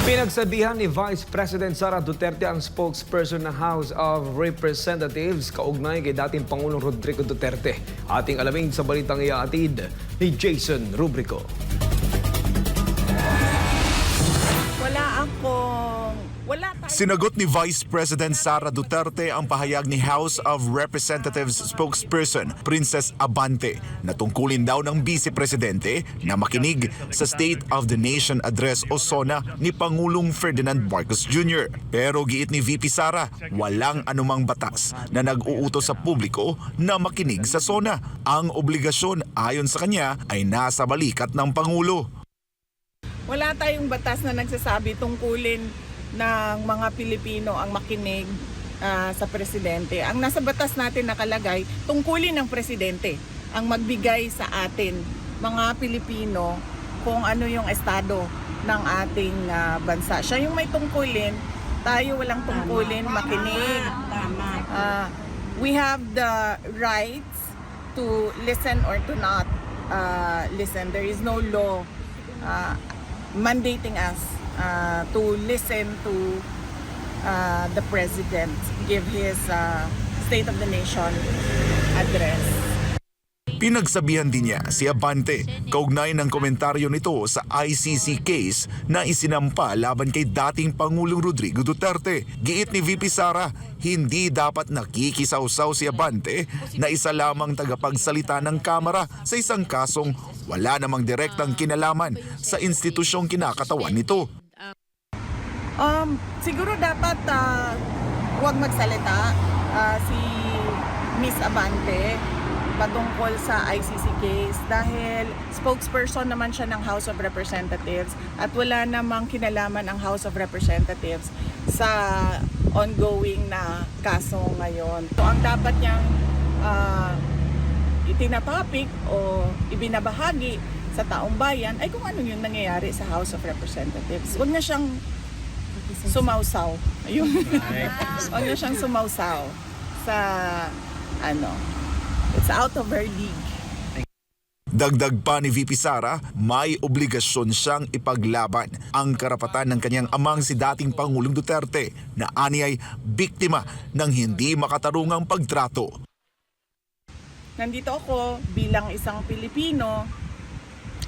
Pinagsabihan ni Vice President Sara Duterte ang spokesperson ng House of Representatives kaugnay kay dating Pangulong Rodrigo Duterte. Ating alamin sa balitang iaatid ni Jason Rubrico. Sinagot ni Vice President Sara Duterte ang pahayag ni House of Representatives spokesperson Princess Abante na tungkulin daw ng Vice Presidente na makinig sa State of the Nation Address o SONA ni Pangulong Ferdinand Marcos Jr. Pero giit ni VP Sara, walang anumang batas na nag-uutos sa publiko na makinig sa SONA. Ang obligasyon ayon sa kanya ay nasa balikat ng Pangulo. Wala tayong batas na nagsasabi tungkulin ng mga Pilipino ang makinig sa Presidente. Ang nasa batas natin nakalagay, tungkulin ng Presidente ang magbigay sa atin, mga Pilipino, kung ano yung estado ng ating bansa. Siya yung may tungkulin, tayo walang tungkulin, makinig. We have the rights to listen or to not listen. There is no law mandating us to listen to the President give his State of the Nation address. Pinagsabihan din niya si Abante kaugnay ng komentaryo nito sa ICC case na isinampa laban kay dating Pangulong Rodrigo Duterte. Giit ni VP Sara, hindi dapat nakikisawsaw si Abante na isa lamang tagapagsalita ng Kamara sa isang kasong wala namang direktang kinalaman sa institusyong kinakatawan nito. Siguro dapat huwag magsalita si Miss Abante patungkol sa ICC case dahil spokesperson naman siya ng House of Representatives at wala namang kinalaman ang House of Representatives sa ongoing na kaso ngayon. So ang dapat niyang itinatopic o ibinabahagi sa taong bayan ay kung ano yung nangyayari sa House of Representatives. Huwag na siyang sumausaw. Ayun. Huwag na siyang sumausaw sa it's out of her league. Dagdag pa ni VP Sara, may obligasyon siyang ipaglaban ang karapatan ng kanyang amang si dating Pangulong Duterte na aniyay biktima ng hindi makatarungang pagtrato. Nandito ako bilang isang Pilipino,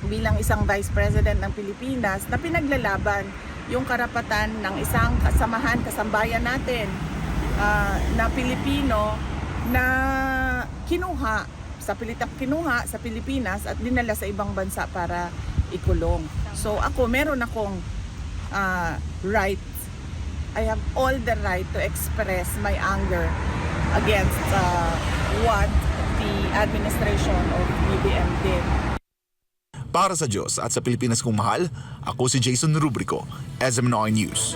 bilang isang Vice President ng Pilipinas na pinaglalaban yung karapatan ng isang kasambayan natin na Pilipino na kinuha sa Pilipinas at dinala sa ibang bansa para ikulong. So ako, meron akong right. I have all the right to express my anger against what the administration of BBM did. Para sa Diyos at sa Pilipinas kong mahal, ako si Jason Rubrico, SM9 News.